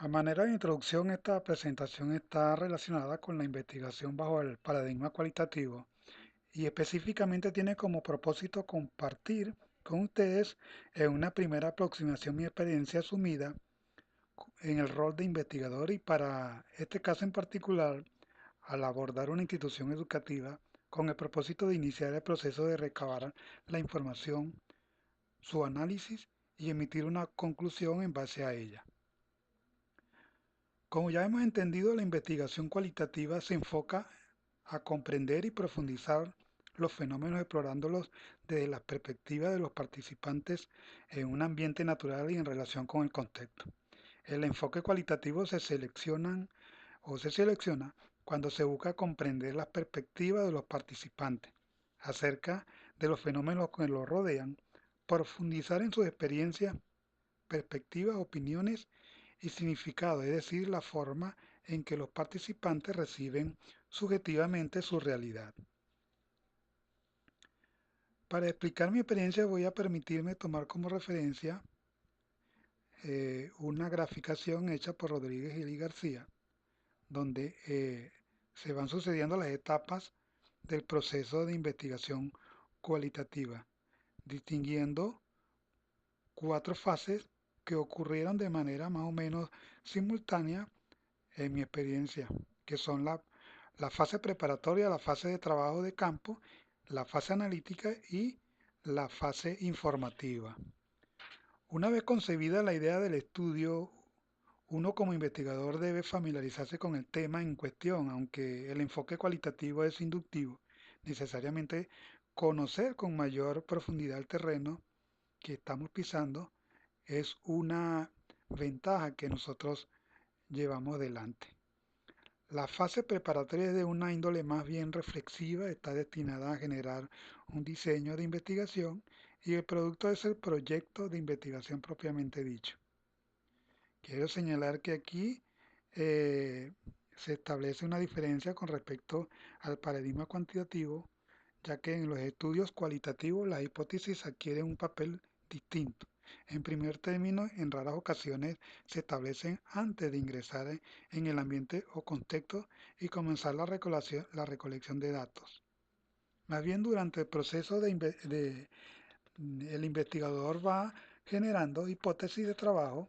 A manera de introducción, esta presentación está relacionada con la investigación bajo el paradigma cualitativo y específicamente tiene como propósito compartir con ustedes en una primera aproximación mi experiencia asumida en el rol de investigador y para este caso en particular, al abordar una institución educativa con el propósito de iniciar el proceso de recabar la información, su análisis y emitir una conclusión en base a ella. Como ya hemos entendido, la investigación cualitativa se enfoca a comprender y profundizar los fenómenos explorándolos desde la perspectiva de los participantes en un ambiente natural y en relación con el contexto. El enfoque cualitativo se selecciona cuando se busca comprender las perspectivas de los participantes acerca de los fenómenos que los rodean, profundizar en sus experiencias, perspectivas, opiniones y significado, es decir, la forma en que los participantes reciben subjetivamente su realidad. Para explicar mi experiencia voy a permitirme tomar como referencia una graficación hecha por Rodríguez y García, donde se van sucediendo las etapas del proceso de investigación cualitativa, distinguiendo cuatro fases que ocurrieron de manera más o menos simultánea en mi experiencia, que son la fase preparatoria, la fase de trabajo de campo, la fase analítica y la fase informativa. Una vez concebida la idea del estudio, uno como investigador debe familiarizarse con el tema en cuestión, aunque el enfoque cualitativo es inductivo, necesariamente conocer con mayor profundidad el terreno que estamos pisando es una ventaja que nosotros llevamos delante. La fase preparatoria es de una índole más bien reflexiva, está destinada a generar un diseño de investigación y el producto es el proyecto de investigación propiamente dicho. Quiero señalar que aquí eh, se establece una diferencia con respecto al paradigma cuantitativo, ya que en los estudios cualitativos las hipótesis adquieren un papel distinto. En primer término, en raras ocasiones se establecen antes de ingresar en el ambiente o contexto y comenzar la recolección de datos. Más bien durante el proceso el investigador va generando hipótesis de trabajo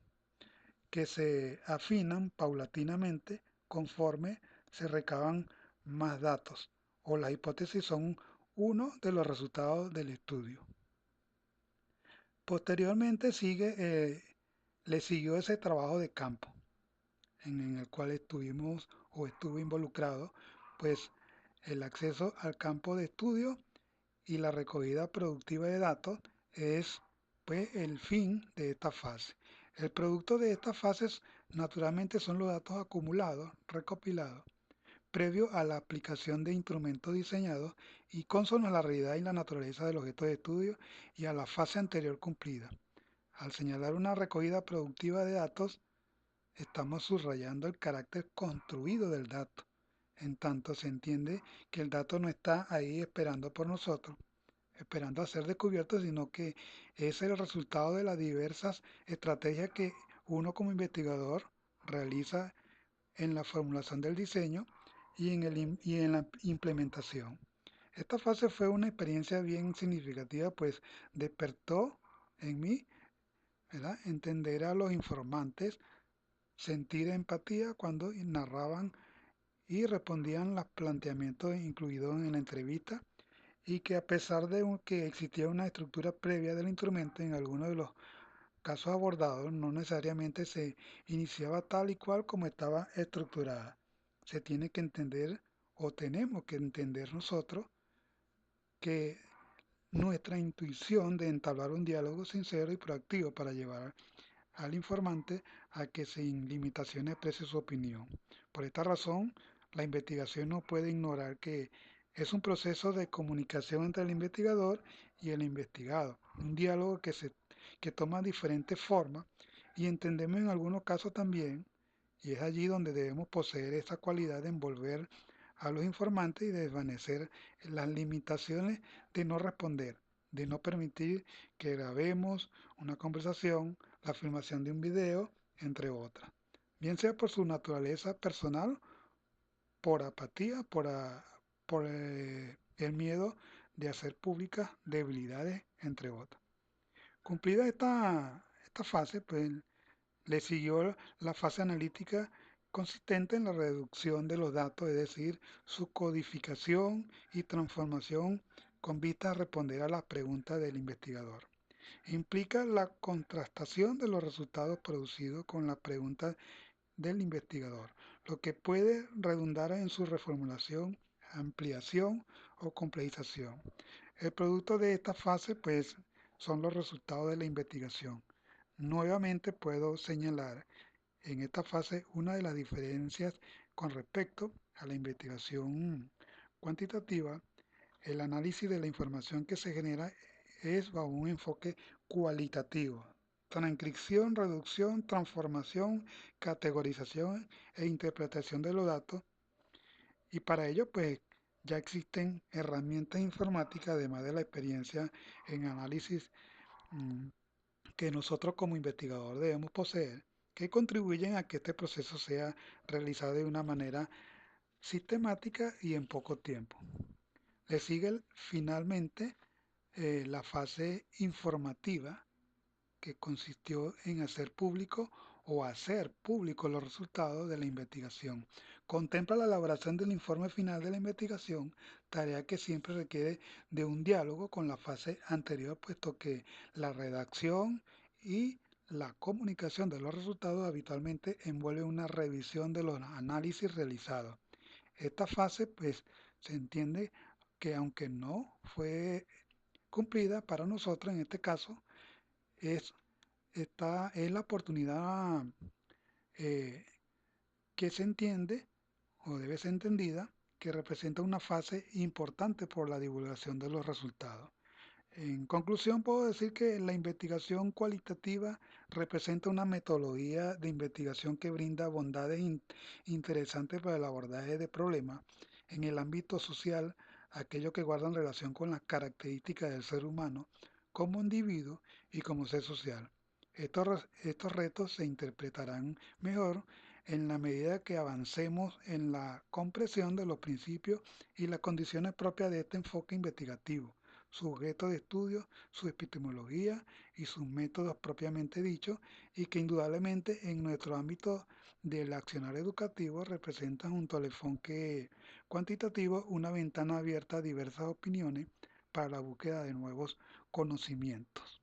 que se afinan paulatinamente conforme se recaban más datos o las hipótesis son uno de los resultados del estudio. Posteriormente le siguió ese trabajo de campo en el cual estuvimos o estuve involucrado, pues el acceso al campo de estudio y la recogida productiva de datos es pues el fin de esta fase. El producto de estas fases naturalmente son los datos acumulados, recopilados, previo a la aplicación de instrumentos diseñados y consonos a la realidad y la naturaleza del objeto de estudio y a la fase anterior cumplida. Al señalar una recogida productiva de datos, estamos subrayando el carácter construido del dato. En tanto se entiende que el dato no está ahí esperando por nosotros, esperando a ser descubierto, sino que es el resultado de las diversas estrategias que uno como investigador realiza en la formulación del diseño y en la implementación. Esta fase fue una experiencia bien significativa, pues despertó en mí, ¿verdad?, entender a los informantes, sentir empatía cuando narraban y respondían los planteamientos incluidos en la entrevista y que a pesar de que existía una estructura previa del instrumento, en algunos de los casos abordados no necesariamente se iniciaba tal y cual como estaba estructurada. Se tiene que entender o tenemos que entender nosotros que nuestra intuición de entablar un diálogo sincero y proactivo para llevar al informante a que sin limitaciones exprese su opinión. Por esta razón, la investigación no puede ignorar que es un proceso de comunicación entre el investigador y el investigado, un diálogo que toma diferentes formas y entendemos en algunos casos también, y es allí donde debemos poseer esa cualidad de envolver a los informantes y desvanecer las limitaciones de no responder, de no permitir que grabemos una conversación, la filmación de un video, entre otras. bien sea por su naturaleza personal, por apatía, por el miedo de hacer públicas debilidades, entre otras. Cumplida esta fase, pues le siguió la fase analítica consistente en la reducción de los datos, es decir, su codificación y transformación con vista a responder a las preguntas del investigador. Implica la contrastación de los resultados producidos con las preguntas del investigador, lo que puede redundar en su reformulación, ampliación o complejización. El producto de esta fase, pues, son los resultados de la investigación. Nuevamente puedo señalar en esta fase una de las diferencias con respecto a la investigación cuantitativa. El análisis de la información que se genera es bajo un enfoque cualitativo. Transcripción, reducción, transformación, categorización e interpretación de los datos. Y para ello, pues, ya existen herramientas informáticas, además de la experiencia en análisis mm, que nosotros como investigador debemos poseer, que contribuyen a que este proceso sea realizado de una manera sistemática y en poco tiempo. Le sigue finalmente la fase informativa, que consistió en hacer público o hacer públicos los resultados de la investigación. Contempla la elaboración del informe final de la investigación, tarea que siempre requiere de un diálogo con la fase anterior, puesto que la redacción y la comunicación de los resultados habitualmente envuelve una revisión de los análisis realizados. Esta fase, pues, se entiende que aunque no fue cumplida para nosotros en este caso, es esta es la oportunidad eh, que se entiende o debe ser entendida que representa una fase importante por la divulgación de los resultados. En conclusión, puedo decir que la investigación cualitativa representa una metodología de investigación que brinda bondades interesantes para el abordaje de problemas en el ámbito social, aquellos que guardan relación con las características del ser humano como individuo y como ser social. Estos retos se interpretarán mejor en la medida que avancemos en la comprensión de los principios y las condiciones propias de este enfoque investigativo, su objeto de estudio, su epistemología y sus métodos propiamente dichos, y que indudablemente en nuestro ámbito del accionar educativo representan junto al enfoque cuantitativo una ventana abierta a diversas opiniones para la búsqueda de nuevos conocimientos.